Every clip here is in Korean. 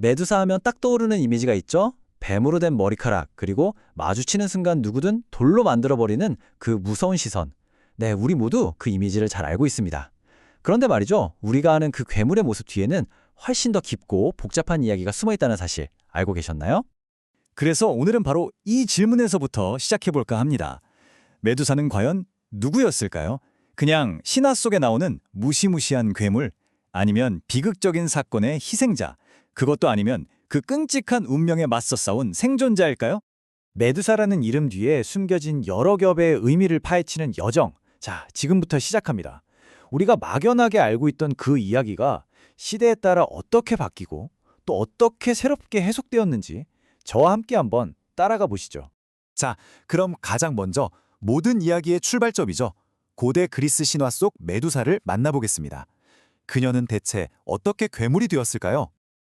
메두사 하면 딱 떠오르는 이미지가 있죠? 뱀으로 된 머리카락, 그리고 마주치는 순간 누구든 돌로 만들어버리는 그 무서운 시선. 네, 우리 모두 그 이미지를 잘 알고 있습니다. 그런데 말이죠, 우리가 아는 그 괴물의 모습 뒤에는 훨씬 더 깊고 복잡한 이야기가 숨어 있다는 사실 알고 계셨나요? 그래서 오늘은 바로 이 질문에서부터 시작해볼까 합니다. 메두사는 과연 누구였을까요? 그냥 신화 속에 나오는 무시무시한 괴물? 아니면 비극적인 사건의 희생자? 그것도 아니면 그 끔찍한 운명에 맞서 싸운 생존자일까요? 메두사라는 이름 뒤에 숨겨진 여러 겹의 의미를 파헤치는 여정. 자, 지금부터 시작합니다. 우리가 막연하게 알고 있던 그 이야기가 시대에 따라 어떻게 바뀌고 또 어떻게 새롭게 해석되었는지 저와 함께 한번 따라가 보시죠. 자, 그럼 가장 먼저 모든 이야기의 출발점이죠. 고대 그리스 신화 속 메두사를 만나보겠습니다. 그녀는 대체 어떻게 괴물이 되었을까요?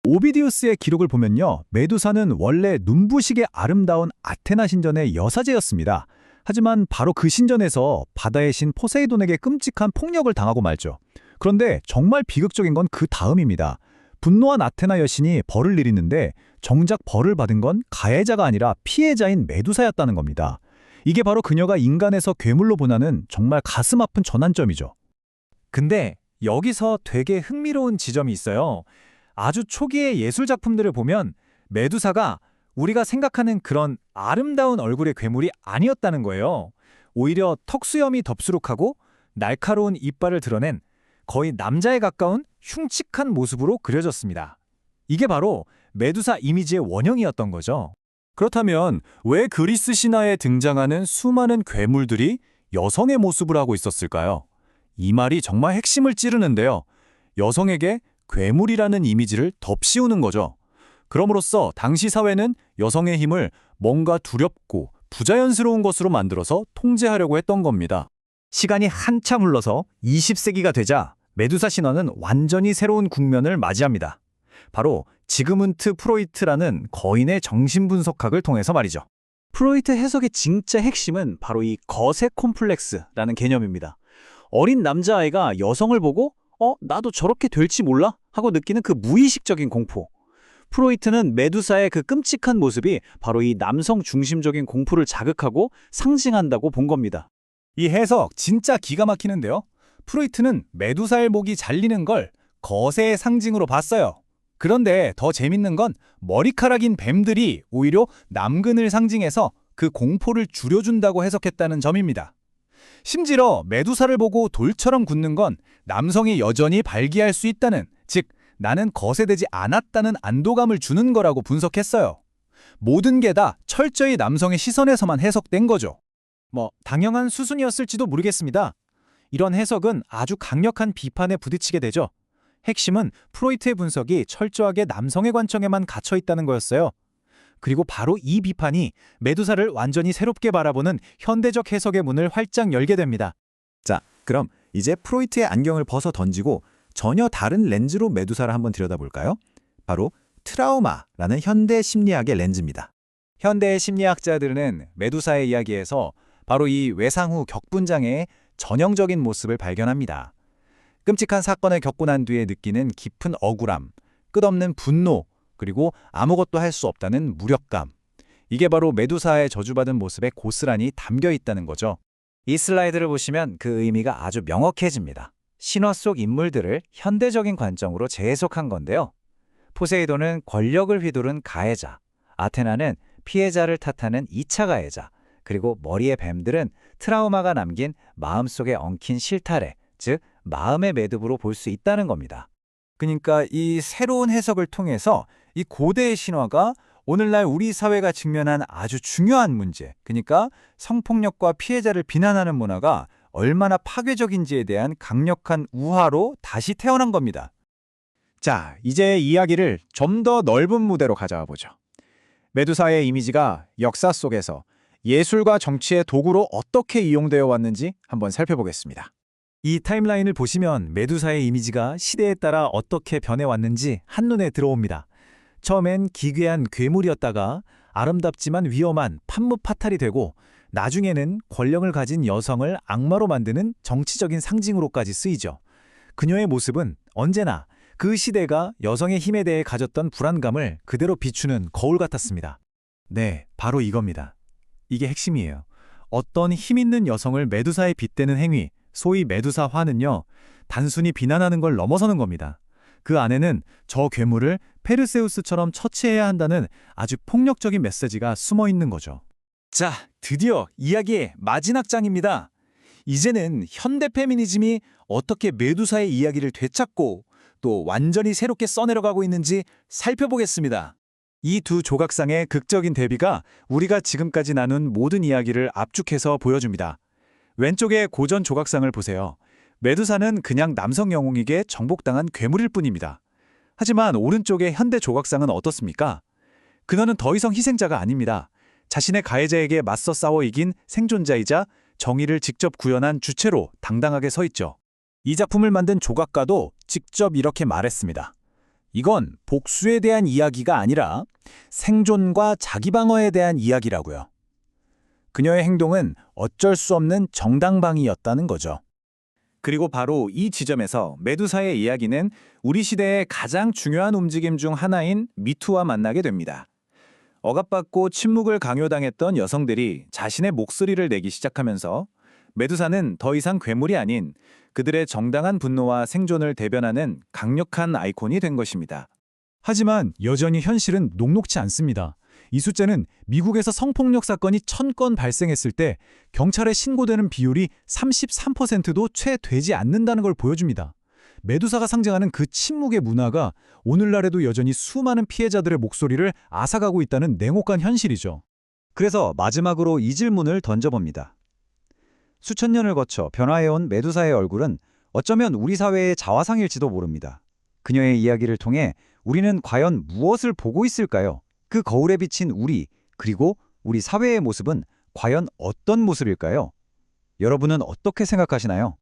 오비디우스의 기록을 보면요, 메두사는 원래 눈부시게 아름다운 아테나 신전의 여사제였습니다. 하지만 바로 그 신전에서 바다의 신 포세이돈에게 끔찍한 폭력을 당하고 말죠. 그런데 정말 비극적인 건 그 다음입니다. 분노한 아테나 여신이 벌을 내리는데 정작 벌을 받은 건 가해자가 아니라 피해자인 메두사였다는 겁니다. 이게 바로 그녀가 인간에서 괴물로 변하는 정말 가슴 아픈 전환점이죠. 근데 여기서 되게 흥미로운 지점이 있어요. 아주 초기의 예술 작품들을 보면 메두사가 우리가 생각하는 그런 아름다운 얼굴의 괴물이 아니었다는 거예요. 오히려 턱수염이 덥수룩하고 날카로운 이빨을 드러낸 거의 남자에 가까운 흉측한 모습으로 그려졌습니다. 이게 바로 메두사 이미지의 원형이었던 거죠. 그렇다면 왜 그리스 신화에 등장하는 수많은 괴물들이 여성의 모습을 하고 있었을까요? 이 말이 정말 핵심을 찌르는데요. 여성에게 괴물이라는 이미지를 덮씌우는 거죠. 그럼으로써 당시 사회는 여성의 힘을 뭔가 두렵고 부자연스러운 것으로 만들어서 통제하려고 했던 겁니다. 시간이 한참 흘러서 20세기가 되자 메두사 신화는 완전히 새로운 국면을 맞이합니다. 바로 지그문트 프로이트라는 거인의 정신분석학을 통해서 말이죠. 프로이트 해석의 진짜 핵심은 바로 이 거세 콤플렉스라는 개념입니다. 어린 남자아이가 여성을 보고 나도 저렇게 될지 몰라? 하고 느끼는 그 무의식적인 공포. 프로이트는 메두사의 그 끔찍한 모습이 바로 이 남성 중심적인 공포를 자극하고 상징한다고 본 겁니다. 이 해석 진짜 기가 막히는데요. 프로이트는 메두사의 목이 잘리는 걸 거세의 상징으로 봤어요. 그런데 더 재밌는 건 머리카락인 뱀들이 오히려 남근을 상징해서 그 공포를 줄여준다고 해석했다는 점입니다. 심지어 메두사를 보고 돌처럼 굳는 건 남성이 여전히 발기할 수 있다는, 즉 나는 거세되지 않았다는 안도감을 주는 거라고 분석했어요. 모든 게 다 철저히 남성의 시선에서만 해석된 거죠. 당연한 수순이었을지도 모르겠습니다. 이런 해석은 아주 강력한 비판에 부딪히게 되죠. 핵심은 프로이트의 분석이 철저하게 남성의 관점에만 갇혀 있다는 거였어요. 그리고 바로 이 비판이 메두사를 완전히 새롭게 바라보는 현대적 해석의 문을 활짝 열게 됩니다. 자, 그럼 이제 프로이트의 안경을 벗어 던지고 전혀 다른 렌즈로 메두사를 한번 들여다볼까요? 바로 트라우마라는 현대 심리학의 렌즈입니다. 현대 심리학자들은 메두사의 이야기에서 바로 이 외상 후 격분장애의 전형적인 모습을 발견합니다. 끔찍한 사건을 겪고 난 뒤에 느끼는 깊은 억울함, 끝없는 분노, 그리고 아무것도 할 수 없다는 무력감. 이게 바로 메두사의 저주받은 모습에 고스란히 담겨 있다는 거죠. 이 슬라이드를 보시면 그 의미가 아주 명확해집니다. 신화 속 인물들을 현대적인 관점으로 재해석한 건데요. 포세이돈은 권력을 휘두른 가해자, 아테나는 피해자를 탓하는 2차 가해자, 그리고 머리의 뱀들은 트라우마가 남긴 마음속에 엉킨 실타래, 즉 마음의 매듭으로 볼 수 있다는 겁니다. 그러니까 이 새로운 해석을 통해서 이 고대의 신화가 오늘날 우리 사회가 직면한 아주 중요한 문제, 그러니까 성폭력과 피해자를 비난하는 문화가 얼마나 파괴적인지에 대한 강력한 우화로 다시 태어난 겁니다. 자, 이제 이야기를 좀 더 넓은 무대로 가져와 보죠. 메두사의 이미지가 역사 속에서 예술과 정치의 도구로 어떻게 이용되어 왔는지 한번 살펴보겠습니다. 이 타임라인을 보시면 메두사의 이미지가 시대에 따라 어떻게 변해왔는지 한눈에 들어옵니다. 처음엔 기괴한 괴물이었다가 아름답지만 위험한 판무파탈이 되고 나중에는 권력을 가진 여성을 악마로 만드는 정치적인 상징으로까지 쓰이죠. 그녀의 모습은 언제나 그 시대가 여성의 힘에 대해 가졌던 불안감을 그대로 비추는 거울 같았습니다. 네, 바로 이겁니다. 이게 핵심이에요. 어떤 힘 있는 여성을 메두사에 빗대는 행위, 소위 메두사화는요, 단순히 비난하는 걸 넘어서는 겁니다. 그 안에는 저 괴물을 페르세우스처럼 처치해야 한다는 아주 폭력적인 메시지가 숨어 있는 거죠. 자, 드디어 이야기의 마지막 장입니다. 이제는 현대 페미니즘이 어떻게 메두사의 이야기를 되찾고 또 완전히 새롭게 써내려가고 있는지 살펴보겠습니다. 이 두 조각상의 극적인 대비가 우리가 지금까지 나눈 모든 이야기를 압축해서 보여줍니다. 왼쪽의 고전 조각상을 보세요. 메두사는 그냥 남성 영웅에게 정복당한 괴물일 뿐입니다. 하지만 오른쪽의 현대 조각상은 어떻습니까? 그녀는 더 이상 희생자가 아닙니다. 자신의 가해자에게 맞서 싸워 이긴 생존자이자 정의를 직접 구현한 주체로 당당하게 서 있죠. 이 작품을 만든 조각가도 직접 이렇게 말했습니다. 이건 복수에 대한 이야기가 아니라 생존과 자기방어에 대한 이야기라고요. 그녀의 행동은 어쩔 수 없는 정당방위였다는 거죠. 그리고 바로 이 지점에서 메두사의 이야기는 우리 시대의 가장 중요한 움직임 중 하나인 미투와 만나게 됩니다. 억압받고 침묵을 강요당했던 여성들이 자신의 목소리를 내기 시작하면서 메두사는 더 이상 괴물이 아닌 그들의 정당한 분노와 생존을 대변하는 강력한 아이콘이 된 것입니다. 하지만 여전히 현실은 녹록지 않습니다. 이 숫자는 미국에서 성폭력 사건이 1000건 발생했을 때 경찰에 신고되는 비율이 33%도 채 되지 않는다는 걸 보여줍니다. 메두사가 상징하는 그 침묵의 문화가 오늘날에도 여전히 수많은 피해자들의 목소리를 앗아가고 있다는 냉혹한 현실이죠. 그래서 마지막으로 이 질문을 던져봅니다. 수천 년을 거쳐 변화해온 메두사의 얼굴은 어쩌면 우리 사회의 자화상일지도 모릅니다. 그녀의 이야기를 통해 우리는 과연 무엇을 보고 있을까요? 그 거울에 비친 우리, 그리고 우리 사회의 모습은 과연 어떤 모습일까요? 여러분은 어떻게 생각하시나요?